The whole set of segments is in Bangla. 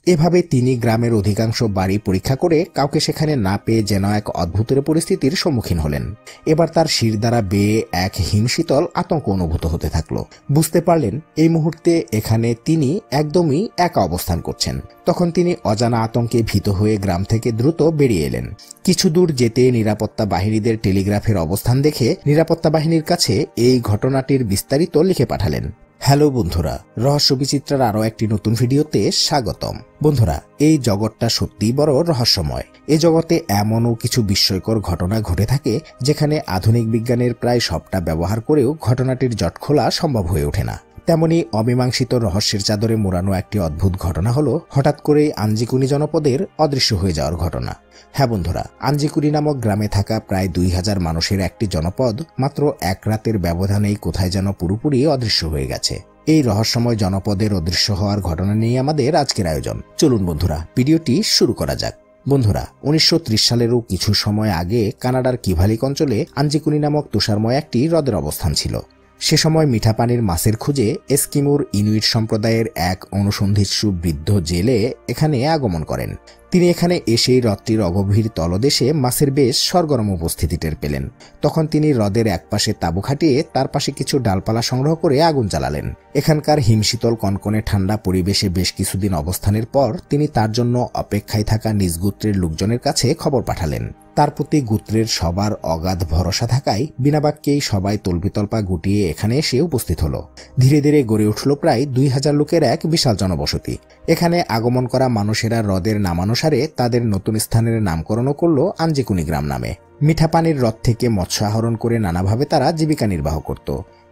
এভাবে তিনি গ্রামের অধিকাংশ বাড়ি পরীক্ষা করে কাউকে সেখানে না পেয়ে যেন এক অদ্ভুতের পরিস্থিতির সম্মুখীন হলেন। এবার তার শির দ্বারা বেয়ে এক হিমশীতল আতঙ্ক অনুভূত হতে থাকলো। বুঝতে পারলেন এই মুহূর্তে এখানে তিনি একদমই একা অবস্থান করছেন। তখন তিনি অজানা আতঙ্কে ভীত হয়ে গ্রাম থেকে দ্রুত বেরিয়ে এলেন। কিছু দূর যেতে নিরাপত্তা বাহিনীদের টেলিগ্রাফের অবস্থান দেখে নিরাপত্তা বাহিনীর কাছে এই ঘটনাটির বিস্তারিত লিখে পাঠালেন। হ্যালো বন্ধুরা, রহস্য বিচিত্রার আরও একটি নতুন ভিডিওতে স্বাগতম। বন্ধুরা, এই জগৎটা সত্যিই বড় রহস্যময়। এ জগতে এমনও কিছু বিস্ময়কর ঘটনা ঘটে থাকে যেখানে আধুনিক বিজ্ঞানের প্রায় সবটা ব্যবহার করেও ঘটনাটির জট খোলা সম্ভব হয়ে ওঠে না। তেমনি অমীমাংসিত রহস্যের চাদরে মোড়ানো একটি অদ্ভুত ঘটনা হলো হঠাৎ করে আঞ্জিকুনি জনপদের অদৃশ্য হয়ে যাওয়ার ঘটনা। হ্যাঁ বন্ধুরা, আঞ্জিকুনি নামক গ্রামে থাকা প্রায় 2000 মানুষের একটি জনপদ মাত্র এক রাতের ব্যবধানেই কোথায় যেন পুরোপুরি অদৃশ্য হয়ে গেছে। এই রহস্যময় জনপদের অদৃশ্য হওয়ার ঘটনা নিয়ে আমাদের আজকের আয়োজন। চলুন বন্ধুরা, ভিডিওটি শুরু করা যাক। বন্ধুরা, 1930 সালেরও কিছু সময় আগে কানাডার কিভালিক অঞ্চলে আঞ্জিকুনি নামক তুষারময় একটি হ্রদের অবস্থান ছিল। সে সময় মিঠা পানির মাছের খুঁজে এস্কিমোর ইনুইট সম্প্রদায়ের এক অনুসন্ধিৎসু বৃদ্ধ জেলে এখানে আগমন করেন। তিনি এখানে এসেই হ্রদটির অগভীর তলদেশে মাছের বেশ সরগরম উপস্থিতি টের পেলেন। তখন তিনি হ্রদের একপাশে তাঁবু খাটিয়ে তার পাশে কিছু ডালপালা সংগ্রহ করে আগুন জ্বালালেন। এখানকার হিমশীতল কনকনে ঠান্ডা পরিবেশে বেশ কিছুদিন অবস্থানের পর তিনি তার জন্য অপেক্ষায় থাকা নিজ গোত্রের লোকজনের কাছে খবর পাঠালেন। তার প্রতি গোত্রের সবার অগাধ ভরসা থাকায় বিনা বাক্যেই সবাই তল্পিতল্পা গুটিয়ে এখানে এসে উপস্থিত হল। ধীরে ধীরে গড়ে উঠল প্রায় 2000 লোকের এক বিশাল জনবসতি। এখানে আগমন করা মানুষেরা হ্রদের নামানুসারে তাদের নতুন স্থানের নামকরণও করল আঞ্জিকুনি গ্রাম নামে। মিঠা পানির হ্রদ থেকে মৎস্য আহরণ করে নানাভাবে তারা জীবিকা নির্বাহ করত।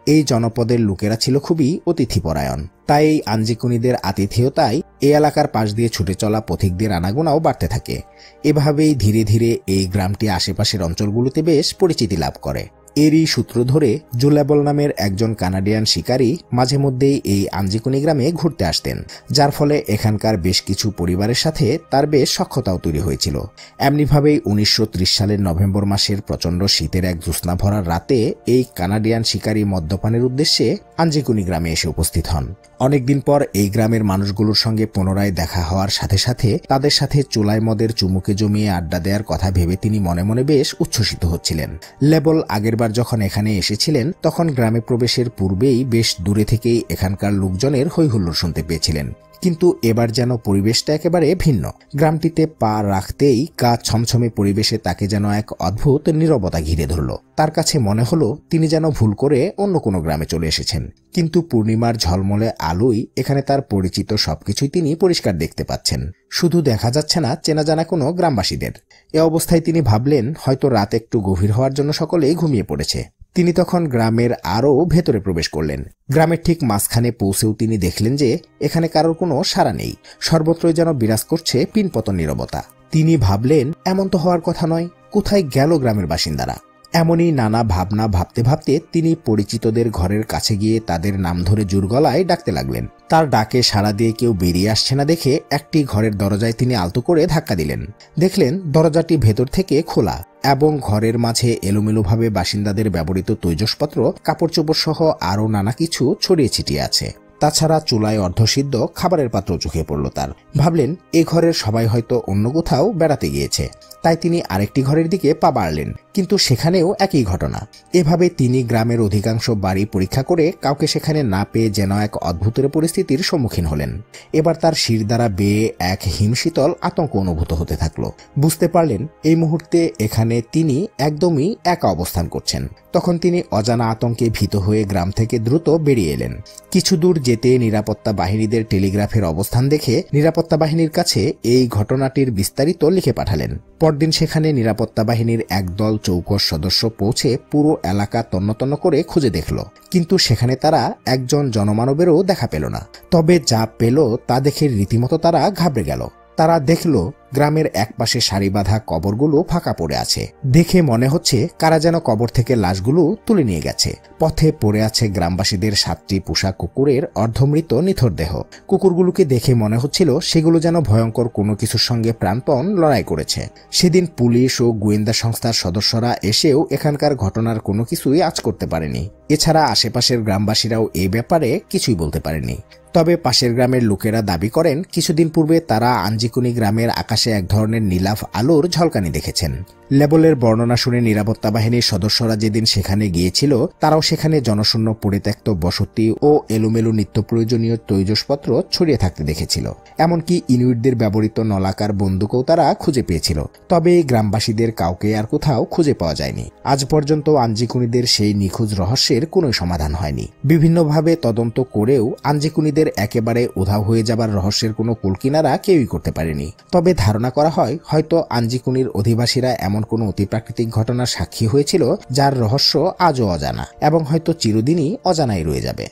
এই জনপদের লোকেরা ছিল খুবই অতিথিপরায়ণ। তাই এই আঞ্জিকুনিদের আতিথেয়তায় এই এলাকার পাশ দিয়ে ছুটে চলা পথিকদের আনাগোনাও বাড়তে থাকে। এভাবেই ধীরে ধীরে এই গ্রামটি আশেপাশের অঞ্চলগুলোতে বেশ পরিচিতি লাভ করে। এরই সূত্র ধরে জুলেবল নামের একজন কানাডিয়ান শিকারী মাঝে মধ্যেই এই আঞ্জিকুনি গ্রামে ঘুরতে আসতেন, যার ফলে এখানকার বেশ কিছু পরিবারের সাথে তার বেশ সখ্যতাও তৈরি হয়েছিল। এমনিভাবেই 1930 সালের নভেম্বর মাসের প্রচণ্ড শীতের এক জ্যোৎস্না ভরা রাতে এই কানাডিয়ান শিকারী মদ্যপানের উদ্দেশ্যে আঞ্জিকুনি গ্রামে এসে উপস্থিত হন। অনেকদিন পর এই গ্রামের মানুষগুলোর সঙ্গে পুনরায় দেখা হওয়ার সাথে সাথে তাদের সাথে চুলায় মদের চুমুকে জমিয়ে আড্ডা দেওয়ার কথা ভেবে তিনি মনে মনে বেশ উচ্ছ্বসিত হচ্ছিলেন। লেবল আগেরবার যখন এখানে এসেছিলেন তখন গ্রামে প্রবেশের পূর্বেই বেশ দূরে থেকেই এখানকার লোকজনের হৈহুল্লোড় শুনতে পেয়েছিলেন। কিন্তু এবার যেন পরিবেশটা একেবারে ভিন্ন। গ্রামটিতে পা রাখতেই গা ছমছমে পরিবেশে তাকে যেন এক অদ্ভুত নীরবতা ঘিরে ধরল। তার কাছে মনে হলো তিনি যেন ভুল করে অন্য কোনো গ্রামে চলে এসেছেন। কিন্তু পূর্ণিমার ঝলমলে আলোয় এখানে তার পরিচিত সবকিছুই তিনি পরিষ্কার দেখতে পাচ্ছেন। শুধু দেখা যাচ্ছে না চেনা জানা কোনো গ্রামবাসীদের। এ অবস্থায় তিনি ভাবলেন হয়তো রাত একটু গভীর হওয়ার জন্য সকলেই ঘুমিয়ে পড়েছে। তিনি তখন গ্রামের আরও ভেতরে প্রবেশ করলেন। গ্রামের ঠিক মাঝখানে পৌঁছেও তিনি দেখলেন যে এখানে কারোর কোনো সাড়া নেই। সর্বত্রই যেন বিরাজ করছে পিনপতন নীরবতা। তিনি ভাবলেন এমন তো হওয়ার কথা নয়, কোথায় গেল গ্রামের বাসিন্দারা? এমনই নানা ভাবনা ভাবতে ভাবতে তিনি পরিচিতদের ঘরের কাছে গিয়ে তাদের নাম ধরে জোর গলায় ডাকতে লাগলেন। তার ডাকে সাড়া দিয়ে কেউ বেরিয়ে আসছে না দেখে একটি ঘরের দরজায় তিনি আলতো করে ধাক্কা দিলেন। দেখলেন দরজাটি ভেতর থেকে খোলা এবং ঘরের মাঝে এলোমেলোভাবে বাসিন্দাদের ব্যবহৃত তৈজসপত্র, কাপড় চোপড় সহ আরও নানা কিছু ছড়িয়ে ছিটিয়ে আছে। তাছাড়া চুলায় অর্ধসিদ্ধ খাবারের পাত্র চোখে পড়ল তার। ভাবলেন এ ঘরের সবাই হয়তো অন্য কোথাও বেড়াতে গিয়েছে। তাই তিনি আরেকটি ঘরের দিকে পা বাড়লেন, কিন্তু সেখানেও একই ঘটনা। এভাবে তিনি গ্রামের অধিকাংশ বাড়ি পরীক্ষা করে কাউকে সেখানে না পেয়ে যেন এক অদ্ভুতের পরিস্থিতির সম্মুখীন হলেন। এবার তার শির দ্বারা বেয়ে এক হিমশীতল আতঙ্ক অনুভূত হতে থাকলো। বুঝতে পারলেন এই মুহূর্তে এখানে তিনি একদমই একা অবস্থান করছেন। তখন তিনি অজানা আতঙ্কে ভীত হয়ে গ্রাম থেকে দ্রুত বেরিয়ে এলেন। কিছু দূর যেতে নিরাপত্তা বাহিনীদের টেলিগ্রাফের অবস্থান দেখে নিরাপত্তা বাহিনীর কাছে এই ঘটনাটির বিস্তারিত লিখে পাঠালেন। পরদিন সেখানে নিরাপত্তা বাহিনীর একদল চৌকস সদস্য পৌঁছে পুরো এলাকা তন্নতন্ন করে খুঁজে দেখল, কিন্তু সেখানে তারা একজন জনমানবেরও দেখা পেল না। তবে যা পেল তা দেখে রীতিমতো তারা ঘাবড়ে গেল। তারা দেখল গ্রামের একপাশে সারি বাঁধা কবরগুলো ফাঁকা পড়ে আছে। দেখে মনে হচ্ছে কারা যেন কবর থেকে লাশগুলো তুলে নিয়ে গেছে। পথে পড়ে আছে গ্রামবাসীদের 7টি পোষা কুকুরের অর্ধমৃত নিথর দেহ। কুকুরগুলোকে দেখে মনে হচ্ছিল সেগুলো যেন ভয়ঙ্কর কোনো কিছুর সঙ্গে প্রাণপণ লড়াই করেছে। সেদিন পুলিশ ও গোয়েন্দা সংস্থার সদস্যরা এসেও এখানকার ঘটনার কোনো কিছুই আঁচ করতে পারেনি। এছাড়া আশেপাশের গ্রামবাসীরাও এ ব্যাপারে কিছুই বলতে পারেনি। তবে পাশের গ্রামের লোকেরা দাবি করেন কিছুদিন পূর্বে তারা আঞ্জিকুনি গ্রামের আকাশে এক ধরনের নীলাভ আলোর ঝলকানি দেখেছেন। লেবলের বর্ণনা শুনে নিরাপত্তা বাহিনীর সদস্যরা যেদিন সেখানে গিয়েছিল তারাও সেখানে জনশূন্য পরিত্যক্ত বসতি ও এলোমেলো নিত্য প্রয়োজনীয় তৈজসপত্র ছড়িয়ে থাকতে দেখেছিল। এমনকি ইনুইটদের ব্যবহৃত নলাকার বন্দুকও তারা খুঁজে পেয়েছিল। তবে গ্রামবাসীদের কাউকে আর কোথাও খুঁজে পাওয়া যায়নি। আজ পর্যন্ত আঞ্জিকুনিদের সেই নিখোঁজ রহস্যের কোনো সমাধান হয়নি। বিভিন্নভাবে তদন্ত করেও আঞ্জিকুনিদের একেবারে উধাও হয়ে যাবার রহস্যের কোনো কুলকিনারা কেউই করতে পারেনি। তবে ধারণা করা হয় হয়তো আঞ্জিকুনির অধিবাসীরা এমন কোনো অতিপ্রাকৃতিক ঘটনার সাক্ষী হয়েছিল যার রহস্য আজও অজানা এবং হয়তো চিরদিনই অজানাই রয়ে যাবে।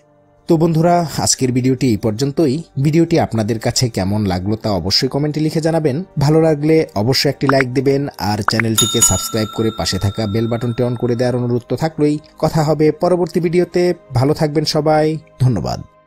তো বন্ধুরা, আজকের ভিডিওটি এই পর্যন্তই। ভিডিওটি আপনাদের কাছে কেমন লাগলো তা অবশ্যই কমেন্টে লিখে জানাবেন। ভালো লাগলে অবশ্যই একটি লাইক দিবেন আর চ্যানেলটিকে সাবস্ক্রাইব করে পাশে থাকা বেল বাটনটি অন করে দেওয়ার অনুরোধ তো থাকলোই। কথা হবে পরবর্তী ভিডিওতে। ভালো থাকবেন সবাই, ধন্যবাদ।